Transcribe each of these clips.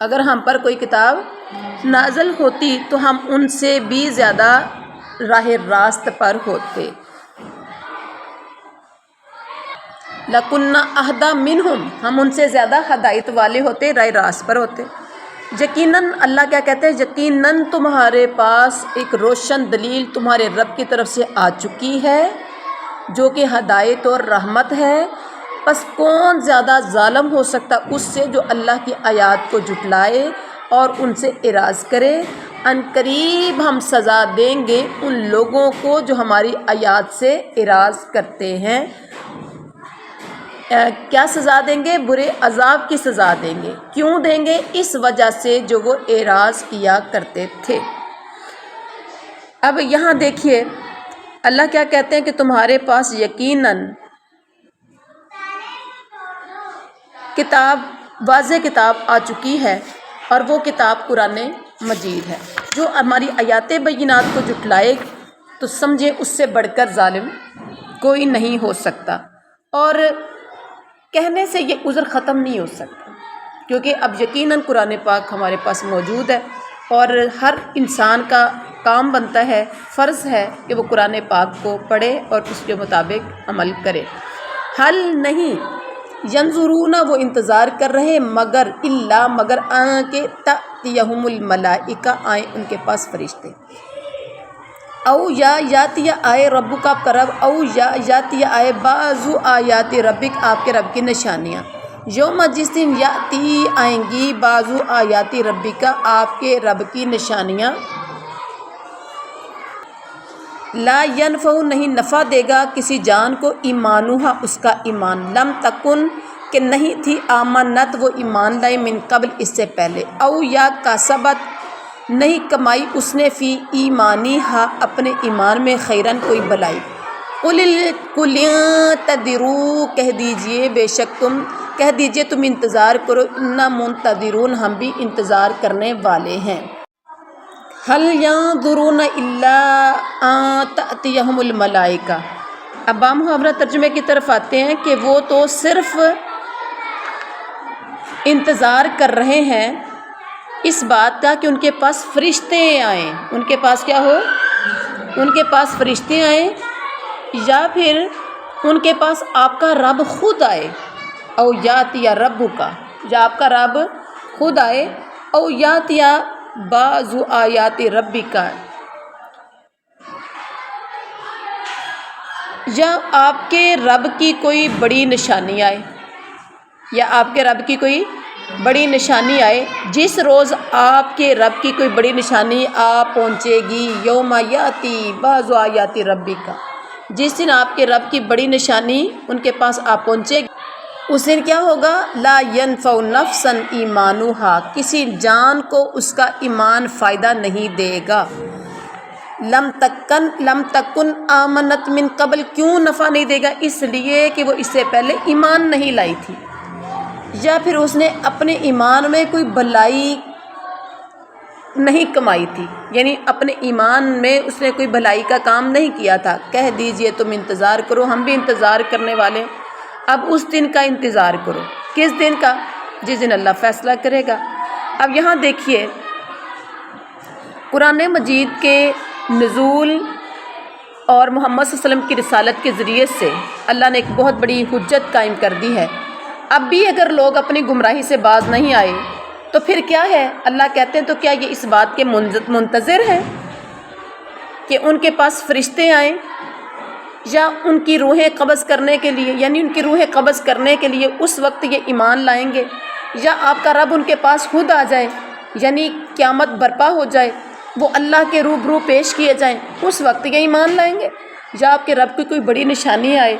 اگر ہم پر کوئی کتاب نازل ہوتی تو ہم ان سے بھی زیادہ راہ راست پر ہوتے۔ لَكُنَّا أَهْدَىٰ مِنْهُمْ، ہم ان سے زیادہ ہدایت والے ہوتے، راہ راست پر ہوتے۔ یقیناً اللہ کیا کہتے ہیں، یقیناً تمہارے پاس ایک روشن دلیل تمہارے رب کی طرف سے آ چکی ہے جو کہ ہدایت اور رحمت ہے، پس کون زیادہ ظالم ہو سکتا اس سے جو اللہ کی آیات کو جھٹلائے اور ان سے اعراض کرے۔ ان قریب ہم سزا دیں گے ان لوگوں کو جو ہماری آیات سے اعراض کرتے ہیں۔ کیا سزا دیں گے؟ برے عذاب کی سزا دیں گے۔ کیوں دیں گے؟ اس وجہ سے جو وہ اعراض کیا کرتے تھے۔ اب یہاں دیکھیے اللہ کیا کہتے ہیں کہ تمہارے پاس یقیناً کتاب، واضح کتاب آ چکی ہے، اور وہ کتاب قرآن مجید ہے۔ جو ہماری آیات بینات کو جھٹلائے تو سمجھے اس سے بڑھ کر ظالم کوئی نہیں ہو سکتا، اور کہنے سے یہ عذر ختم نہیں ہو سکتا، کیونکہ اب یقیناً قرآن پاک ہمارے پاس موجود ہے، اور ہر انسان کا کام بنتا ہے، فرض ہے کہ وہ قرآن پاک کو پڑھے اور اس کے مطابق عمل کرے۔ حل نہیں ینظرون، وہ انتظار کر رہے، مگر الا مگر کہ تأتیہم الملائکہ، آئیں ان کے پاس فرشتے، او یا یاتی آئے ربک، آپ کا رب، او یا یاتی آئے بعض آیات ربک، آپ کے رب کی نشانیاں، یوم جس دن یاتی آئیں گی بعض آیات ربک، آپ کے رب کی نشانیاں، لا ینفع، نہیں نفع دے گا کسی جان کو، ایمانہا، اس کا ایمان، لم تکن، کہ نہیں تھی، آمنت، وہ ایمان لائے، من قبل، اس سے پہلے، او یا کسبت، نہیں کمائی اس نے، فی ایمانہا، اپنے ایمان میں، خیرن، کوئی بلائی، قل انتظروا، کہہ دیجئے، بے شک تم، کہہ دیجئے تم انتظار کرو، انا منتظرون، ہم بھی انتظار کرنے والے ہیں۔ هل ينظرون الا ان تأتيهم الملائکہ، اب ہم محاورہ ترجمے کی طرف آتے ہیں کہ وہ تو صرف انتظار کر رہے ہیں اس بات کا کہ ان کے پاس فرشتے آئیں، ان کے پاس کیا ہو، ان کے پاس فرشتے آئیں، یا پھر ان کے پاس آپ کا رب خود آئے، او یاتیا ربک، یا آپ کا رب خود آئے، او یاتیا بعض آیات ربک، یا آپ کے رب کی کوئی بڑی نشانی آئے، یا آپ کے رب کی کوئی بڑی نشانی آئے، جس روز آپ کے رب کی کوئی بڑی نشانی آ پہنچے گی، یوم یاتی بعض آیات ربک، جس دن آپ کے رب کی بڑی نشانی ان کے پاس آ پہنچے گی، اس دن کیا ہوگا، لا ینفع نفسا ایمانہا، کسی جان کو اس کا ایمان فائدہ نہیں دے گا، لم تکن آمنت من قبل، کیوں نفع نہیں دے گا، اس لیے کہ وہ اس سے پہلے ایمان نہیں لائی تھی، یا پھر اس نے اپنے ایمان میں کوئی بھلائی نہیں کمائی تھی، یعنی اپنے ایمان میں اس نے کوئی بھلائی کا کام نہیں کیا تھا۔ کہہ دیجئے تم انتظار کرو، ہم بھی انتظار کرنے والے، اب اس دن کا انتظار کرو، کس دن کا، جس دن اللہ فیصلہ کرے گا۔ اب یہاں دیکھیے قرآن مجید کے نزول اور محمد صلی اللہ علیہ وسلم کی رسالت کے ذریعے سے اللہ نے ایک بہت بڑی حجت قائم کر دی ہے۔ اب بھی اگر لوگ اپنی گمراہی سے باز نہیں آئے تو پھر کیا ہے، اللہ کہتے ہیں تو کیا یہ اس بات کے منتظر ہیں کہ ان کے پاس فرشتے آئیں، یا ان کی روحیں قبض کرنے کے لیے، یعنی ان کی روحیں قبض کرنے کے لیے اس وقت یہ ایمان لائیں گے، یا آپ کا رب ان کے پاس خود آ جائے، یعنی قیامت برپا ہو جائے، وہ اللہ کے روبرو پیش کیے جائیں، اس وقت یہ ایمان لائیں گے، یا آپ کے رب کی کوئی بڑی نشانی آئے،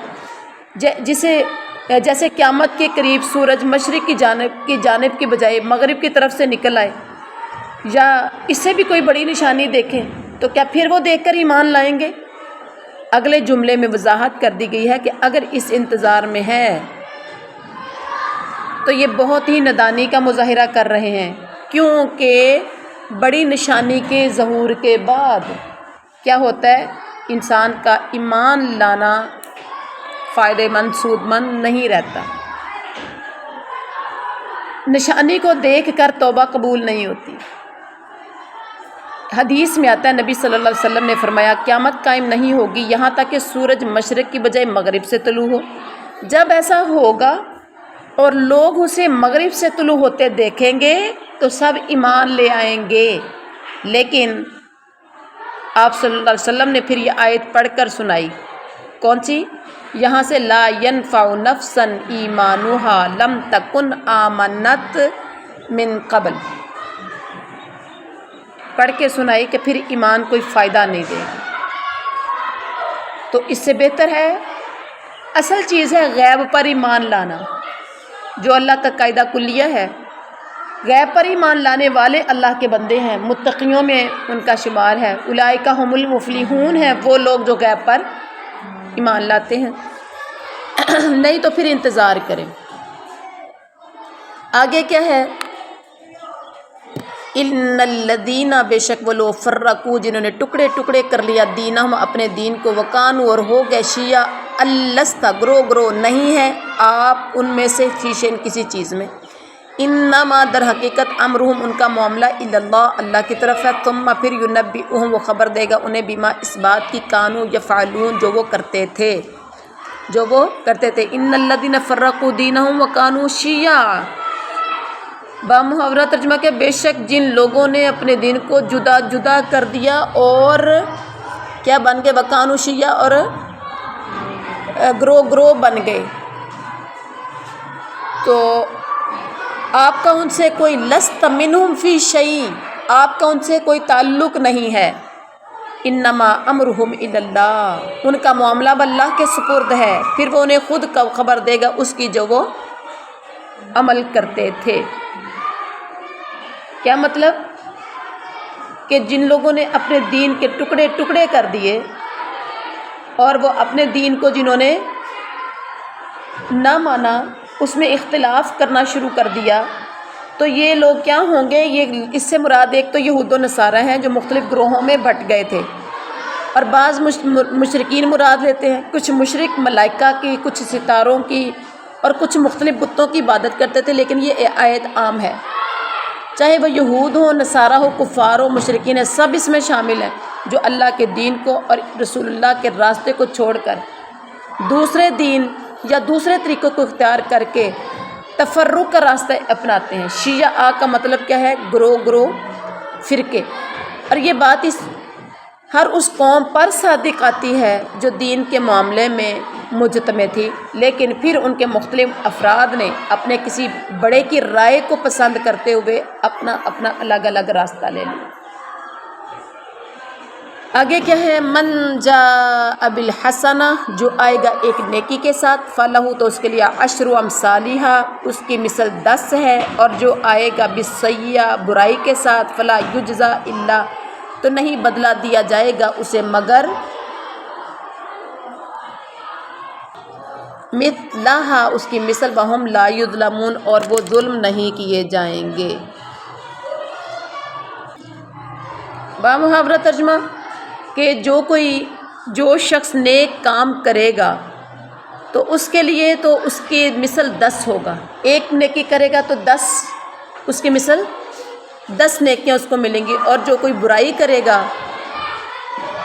جیسے قیامت کے قریب سورج مشرق کی جانب کی بجائے مغرب کی طرف سے نکل آئے، یا اس سے بھی کوئی بڑی نشانی دیکھیں، تو کیا پھر وہ دیکھ کر ایمان لائیں گے؟ اگلے جملے میں وضاحت کر دی گئی ہے کہ اگر اس انتظار میں ہے تو یہ بہت ہی نادانی کا مظاہرہ کر رہے ہیں، کیونکہ بڑی نشانی کے ظہور کے بعد کیا ہوتا ہے، انسان کا ایمان لانا فائدہ مند، سود مند نہیں رہتا۔ نشانی کو دیکھ کر توبہ قبول نہیں ہوتی۔ حدیث میں آتا ہے نبی صلی اللہ علیہ وسلم نے فرمایا قیامت قائم نہیں ہوگی یہاں تک کہ سورج مشرق کی بجائے مغرب سے طلوع ہو۔ جب ایسا ہوگا اور لوگ اسے مغرب سے طلوع ہوتے دیکھیں گے تو سب ایمان لے آئیں گے، لیکن آپ صلی اللہ علیہ وسلم نے پھر یہ آیت پڑھ کر سنائی، کون سی؟ یہاں سے لا ينفع نفسا ایمانها لم تکن آمنت من قبل، پڑھ کے سنائی کہ پھر ایمان کوئی فائدہ نہیں دے گا۔ تو اس سے بہتر ہے، اصل چیز ہے غیب پر ایمان لانا، جو اللہ کا قاعدہ کلیہ ہے۔ غیب پر ایمان لانے والے اللہ کے بندے ہیں، متقیوں میں ان کا شمار ہے۔ اولئک هم المفلحون ہیں وہ لوگ جو غیب پر ایمان لاتے ہیں، نہیں تو پھر انتظار کریں۔ آگے کیا ہے؟ ان الذین، بے شک وہ لوگ، فرقوا جنہوں نے ٹکڑے ٹکڑے کر لیا، دینہم اپنے دین کو، وکانوا اور ہو گئے، شیعہ الست گروہ نہیں ہے آپ ان میں سے، فی شیء کسی چیز میں، انما در حقیقت امرہم ان کا معاملہ الی اللہ اللہ کی طرف ہے، ثم پھر ینبئہم وہ خبر دے گا انہیں، بما اس بات کی، کانوا یفعلون جو وہ کرتے تھے، ان الذین فرقوا دینہم وکانوا شیعا، بامحاورہ ترجمہ کہ بے شک جن لوگوں نے اپنے دین کو جدا جدا کر دیا اور کیا بن گئے، وکانوا شیعا، اور گروہ بن گئے، تو آپ کا ان سے کوئی لست منہم فی شیء، آپ کا ان سے کوئی تعلق نہیں ہے، انما امرہم الی اللہ، ان کا معاملہ اللہ کے سپرد ہے، پھر وہ انہیں خود خبر دے گا اس کی جو وہ عمل کرتے تھے۔ کیا مطلب؟ کہ جن لوگوں نے اپنے دین کے ٹکڑے ٹکڑے کر دیے اور وہ اپنے دین کو جنہوں نے نہ مانا، اس میں اختلاف کرنا شروع کر دیا، تو یہ لوگ کیا ہوں گے؟ یہ اس سے مراد ایک تو یہود و نصارہ ہیں جو مختلف گروہوں میں بٹ گئے تھے، اور بعض مشرکین مراد لیتے ہیں، کچھ مشرک ملائکہ کی، کچھ ستاروں کی، اور کچھ مختلف بتوں کی عبادت کرتے تھے، لیکن یہ آیت عام ہے، چاہے وہ یہود ہو، نصارہ ہو، کفار ہو، مشرکین ہیں، سب اس میں شامل ہیں، جو اللہ کے دین کو اور رسول اللہ کے راستے کو چھوڑ کر دوسرے دین یا دوسرے طریقوں کو اختیار کر کے تفرق کا راستہ اپناتے ہیں۔ شیعہ کا مطلب کیا ہے؟ گروہ، فرقے، اور یہ بات ہر اس قوم پر صادق آتی ہے جو دین کے معاملے میں مجتمع تھی، لیکن پھر ان کے مختلف افراد نے اپنے کسی بڑے کی رائے کو پسند کرتے ہوئے اپنا الگ الگ راستہ لے لیا۔ آگے کیا ہے؟ من جاء بالحسنہ، جو آئے گا ایک نیکی کے ساتھ، فلہ تو اس کے لیے عشر امثالہا، اس کی مثل 10 ہے، اور جو آئے گا بالسیئہ، برائی کے ساتھ، فلا یجزا الا، تو نہیں بدلہ دیا جائے گا اسے مگر مثلہا، اس کی مثل، وہم لا یظلمون، اور وہ ظلم نہیں کیے جائیں گے۔ بامحاورہ ترجمہ کہ جو شخص نیک کام کرے گا تو اس کے لیے تو اس کی مثل 10 ہوگا، ایک نیکی کرے گا تو 10، اس کی مثل 10 نیکیاں اس کو ملیں گی، اور جو کوئی برائی کرے گا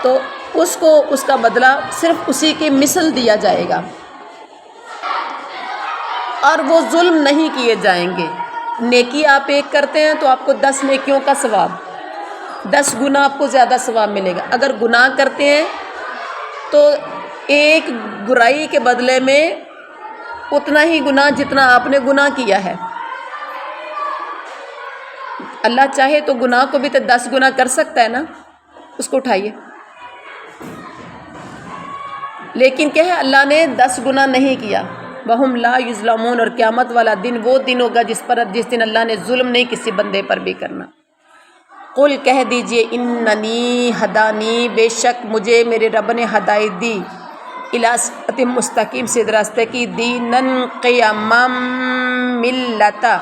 تو اس کو اس کا بدلہ صرف اسی کی مثل دیا جائے گا، اور وہ ظلم نہیں کیے جائیں گے۔ نیکی آپ ایک کرتے ہیں تو آپ کو 10 نیکیوں کا ثواب، 10 گنا آپ کو زیادہ ثواب ملے گا۔ اگر گناہ کرتے ہیں تو ایک برائی کے بدلے میں اتنا ہی گناہ جتنا آپ نے گناہ کیا ہے۔ اللہ چاہے تو گناہ کو بھی تو 10 گنا کر سکتا ہے نا، اس کو اٹھائیے، لیکن کیا ہے، اللہ نے 10 گنا نہیں کیا۔ وہم لا یظلمون، اور قیامت والا دن وہ دن ہوگا جس دن اللہ نے ظلم نہیں کسی بندے پر بھی کرنا۔ قل کہہ دیجئے، اننی ہدانی، بے شک مجھے میرے رب نے ہدایت دی، الی صراط مستقیم، سیدھے راستے کی، دینن قیما ملتا،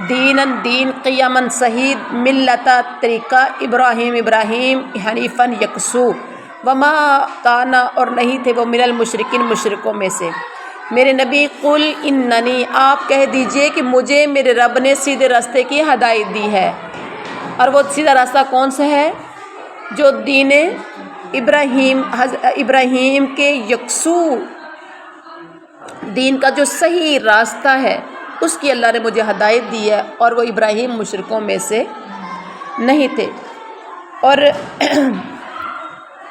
دین قیمن صحیح، ملتا طریقہ، ابراہیم حنیفاً یکسو، وما کانا، اور نہیں تھے وہ، من المشرکین مشرکوں میں سے، میرے نبی قل اننی، آپ کہہ دیجئے کہ مجھے میرے رب نے سیدھے راستے کی ہدایت دی ہے۔ اور وہ سیدھا راستہ کون سا ہے؟ جو دین ابراہیم کے یکسو دین کا جو صحیح راستہ ہے اس کی اللہ نے مجھے ہدایت دی ہے، اور وہ ابراہیم مشرکوں میں سے نہیں تھے۔ اور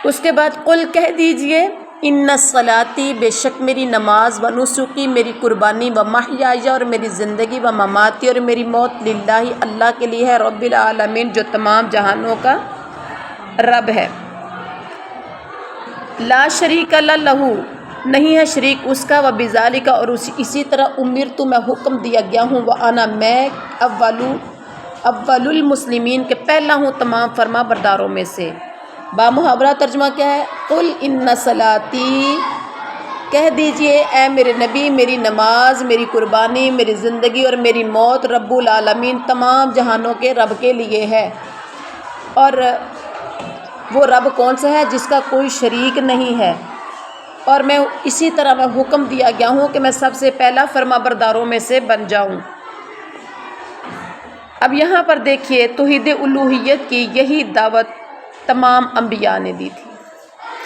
اس کے بعد قل کہہ دیجئے ان صلاتی، بے شک میری نماز، و نسکی میری قربانی، و محیای اور میری زندگی، و مماتی اور میری موت، للہ اللہ کے لیے ہے، رب العالمین جو تمام جہانوں کا رب ہے، لا شریک لہ نہیں ہے شریک اس کا، و بذالک اور اسی طرح امرت میں حکم دیا گیا ہوں، وانا میں اول المسلمین کے پہلا ہوں تمام فرما برداروں میں سے۔ بامحاورہ ترجمہ کیا ہے؟ قل ان صلاتی، کہہ دیجئے اے میرے نبی میری نماز، میری قربانی، میری زندگی اور میری موت رب العالمین تمام جہانوں کے رب کے لیے ہے۔ اور وہ رب کون سا ہے؟ جس کا کوئی شریک نہیں ہے، اور میں اسی طرح میں حکم دیا گیا ہوں کہ میں سب سے پہلا فرما برداروں میں سے بن جاؤں۔ اب یہاں پر دیکھیے توحید الوہیت کی یہی دعوت تمام انبیاء نے دی تھی،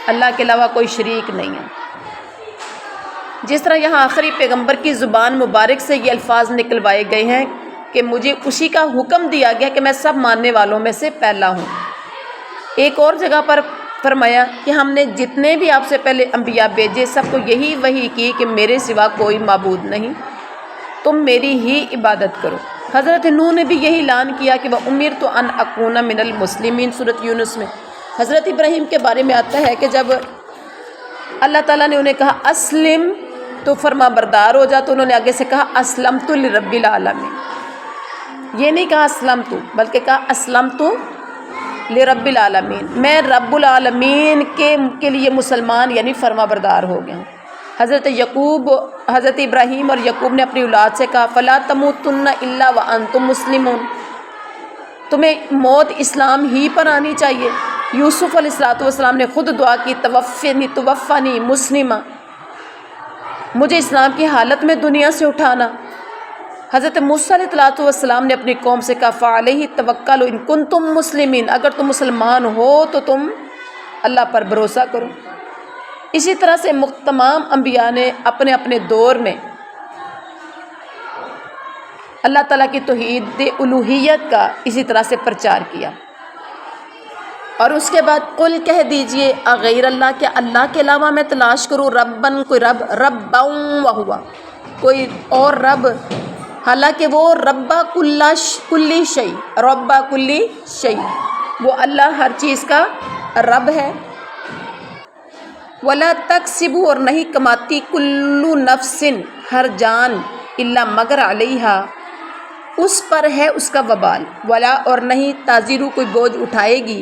اللہ کے علاوہ کوئی شریک نہیں ہے۔ جس طرح یہاں آخری پیغمبر کی زبان مبارک سے یہ الفاظ نکلوائے گئے ہیں کہ مجھے اسی کا حکم دیا گیا کہ میں سب ماننے والوں میں سے پہلا ہوں۔ ایک اور جگہ پر فرمایا کہ ہم نے جتنے بھی آپ سے پہلے انبیاء بھیجے سب کو یہی وحی کی کہ میرے سوا کوئی معبود نہیں، تم میری ہی عبادت کرو۔ حضرت نوح نے بھی یہی اعلان کیا کہ وَأُمِرْتُ أَنْ أَكُونَ مِنَ الْمُسْلِمِينَ، سورۃ یونس میں۔ حضرت ابراہیم کے بارے میں آتا ہے کہ جب اللہ تعالیٰ نے انہیں کہا اسلم تو فرما بردار ہو جا، تو انہوں نے آگے سے کہا اسلمت لرب العالمین، یہ نہیں کہا اسلمت بلکہ کہا اسلمت لرب العالمین، میں رب العالمین کے لیے مسلمان یعنی فرما بردار ہو گیا ہوں۔ حضرت ابراہیم اور یعقوب نے اپنی اولاد سے کہا فلا تموتن الا وانتم مسلمون، تمہیں موت اسلام ہی پر آنی چاہیے۔ یوسف علیہ السلام نے خود دعا کی توفنی مسلمہ، مجھے اسلام کی حالت میں دنیا سے اٹھانا۔ حضرت موسیٰ علیہ السلام نے اپنی قوم سے کہا فعلیہ توکلوا ان کنتم مسلمین، اگر تم مسلمان ہو تو تم اللہ پر بھروسہ کرو۔ اسی طرح سے تمام انبیاء نے اپنے اپنے دور میں اللہ تعالیٰ کی توحید الوہیت کا اسی طرح سے پرچار کیا۔ اور اس کے بعد قل کہہ دیجئے اغیر اللہ، کہ اللہ کے علاوہ میں تلاش کروں ربن، کوئی رب، ربا وہوا، کوئی اور رب، حالانکہ وہ ربا کلی شیء، ربا کلی شیء، وہ اللہ ہر چیز کا رب ہے۔ ولا تکسب، اور نہیں کماتی، کلو نفس، ہر جان، الا مگر علیہا، اس پر ہے اس کا وبال، ولا اور نہیں تازیرو کوئی بوجھ اٹھائے گی،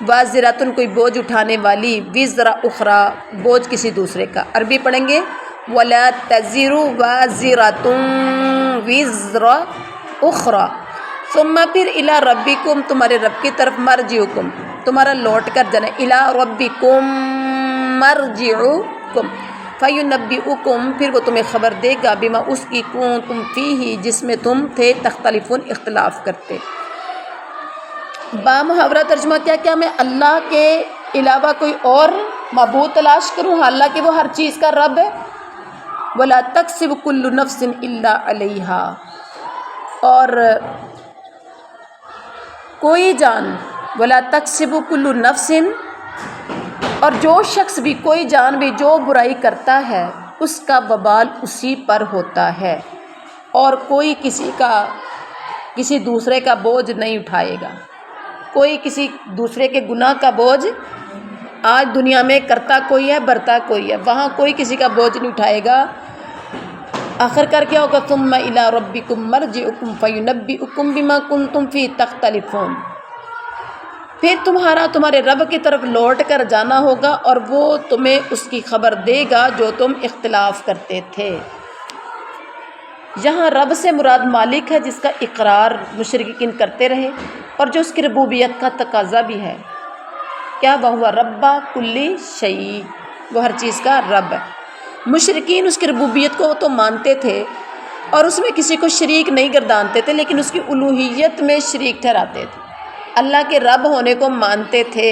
وازراتن کوئی بوجھ اٹھانے والی، وزر اخرى بوجھ کسی دوسرے کا۔ عربی پڑھیں گے ولا تزر وازراتن وزر اخرى، ثم پھر الی ربکم، تمہارے رب کی طرف، مرجعکم تمہارا لوٹ کر جانا، الی ربکم مرجعکم، فینبئکم پھر وہ تمہیں خبر دے گا، بما اس کی کنتم فیہ جس میں تم تھے، تختلفون اختلاف کرتے۔ بامحاورہ ترجمہ کیا میں اللہ کے علاوہ کوئی اور معبود تلاش کروں حالانکہ وہ ہر چیز کا رب ہے؟ ولا تکسب کل نفس الا علیہا، اور کوئی جان، ولا تکسب کل نفس، اور جو شخص بھی، کوئی جان بھی جو برائی کرتا ہے اس کا وبال اسی پر ہوتا ہے، اور کوئی کسی دوسرے کا بوجھ نہیں اٹھائے گا۔ کوئی کسی دوسرے کے گناہ کا بوجھ آج دنیا میں کرتا کوئی ہے، برتا کوئی ہے، وہاں کوئی کسی کا بوجھ نہیں اٹھائے گا۔ آخر کر کیا ہوگا؟ ثم الی ربکم مرجعکم فینبئکم بما کنتم فیہ تختلفون، پھر تمہارے رب کی طرف لوٹ کر جانا ہوگا اور وہ تمہیں اس کی خبر دے گا جو تم اختلاف کرتے تھے۔ یہاں رب سے مراد مالک ہے جس کا اقرار مشرکین کرتے رہے اور جو اس کی ربوبیت کا تقاضا بھی ہے۔ کیا وہ رب کلی شیء، وہ ہر چیز کا رب ہے۔ مشرکین اس کی ربوبیت کو تو مانتے تھے اور اس میں کسی کو شریک نہیں گردانتے تھے، لیکن اس کی الوہیت میں شریک ٹھہراتے تھے۔ اللہ کے رب ہونے کو مانتے تھے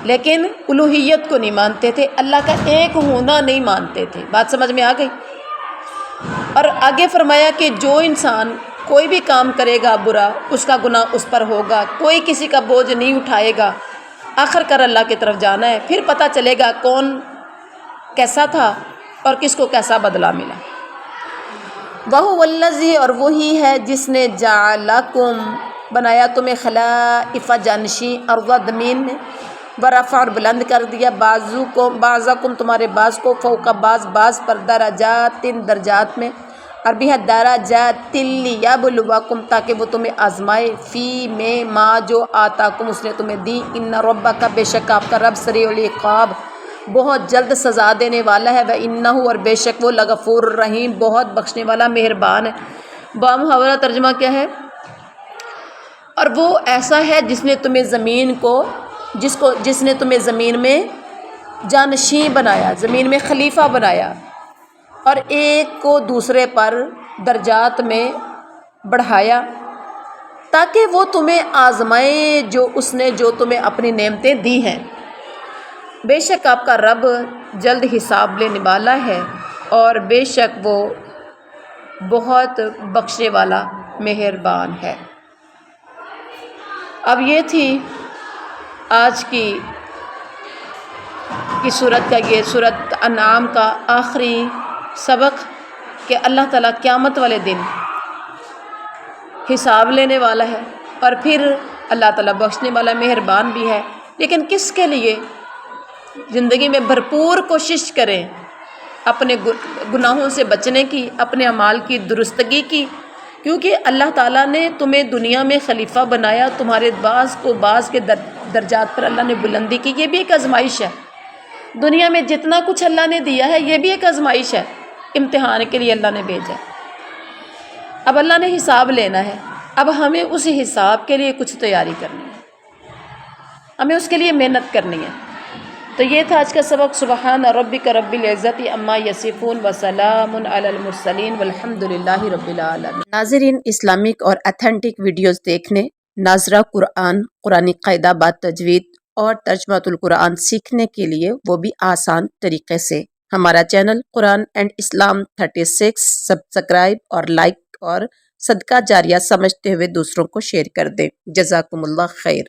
لیکن الوہیت کو نہیں مانتے تھے، اللہ کا ایک ہونا نہیں مانتے تھے۔ بات سمجھ میں آ گئی؟ اور آگے فرمایا کہ جو انسان کوئی بھی کام کرے گا برا، اس کا گناہ اس پر ہوگا، کوئی کسی کا بوجھ نہیں اٹھائے گا، آخر کر اللہ کی طرف جانا ہے، پھر پتہ چلے گا کون کیسا تھا اور کس کو کیسا بدلہ ملا۔ وَهُوَ الَّذِي، اور وہی ہے جس نے جعلکم، بنایا تمہیں خلائف جانشین ارض زمین میں، ورفع، اور بلند کر دیا بعضکم تمہارے بعض کو، فوق بعض پر، درجات درجات میں، عربی ہے درجات لیبلوکم، تاکہ وہ تمہیں آزمائے، فی میں ما جو آتاکم اس نے تمہیں دی، ان ربک، بے شک آپ کا رب سریع العقاب، بہت جلد سزا دینے والا ہے، وَإِنَّهُ، اور بے شک وہ لغفور الرحیم، بہت بخشنے والا مہربان ہے۔ بامحاورہ ترجمہ کیا ہے؟ اور وہ ایسا ہے جس نے تمہیں زمین کو جس نے تمہیں زمین میں جانشین بنایا، زمین میں خلیفہ بنایا، اور ایک کو دوسرے پر درجات میں بڑھایا تاکہ وہ تمہیں آزمائے جو تمہیں اپنی نعمتیں دی ہیں۔ بے شک آپ کا رب جلد حساب لینے والا ہے اور بے شک وہ بہت بخشنے والا مہربان ہے۔ اب یہ تھی آج کی صورت کا، یہ صورت انعام کا آخری سبق کہ اللہ تعالیٰ قیامت والے دن حساب لینے والا ہے اور پھر اللہ تعالیٰ بخشنے والا مہربان بھی ہے، لیکن کس کے لیے؟ زندگی میں بھرپور کوشش کریں اپنے گناہوں سے بچنے کی، اپنے اعمال کی درستگی کی، کیونکہ اللہ تعالیٰ نے تمہیں دنیا میں خلیفہ بنایا، تمہارے بعض کو بعض کے درجات پر اللہ نے بلندی کی، یہ بھی ایک آزمائش ہے۔ دنیا میں جتنا کچھ اللہ نے دیا ہے یہ بھی ایک آزمائش ہے، امتحان کے لیے اللہ نے بھیجا ہے۔ اب اللہ نے حساب لینا ہے، اب ہمیں اس حساب کے لیے کچھ تیاری کرنی ہے، ہمیں اس کے لیے محنت کرنی ہے۔ تو یہ تھا آج کا سبق۔ سبحان ربک رب العزت عما یصفون وسلام علی المرسلین والحمد للہ رب العالمین۔ ناظرین، اسلامک اور ایتھنٹک ویڈیوز دیکھنے، ناظرہ قرآن، قرآنی قاعدہ بات تجوید اور ترجمۃ القرآن سیکھنے کے لیے، وہ بھی آسان طریقے سے، ہمارا channel Quran and Islam 36 subscribe اور لائک اور صدقہ جاریہ سمجھتے ہوئے دوسروں کو شیئر کر دیں۔ جزاکم اللہ خیر۔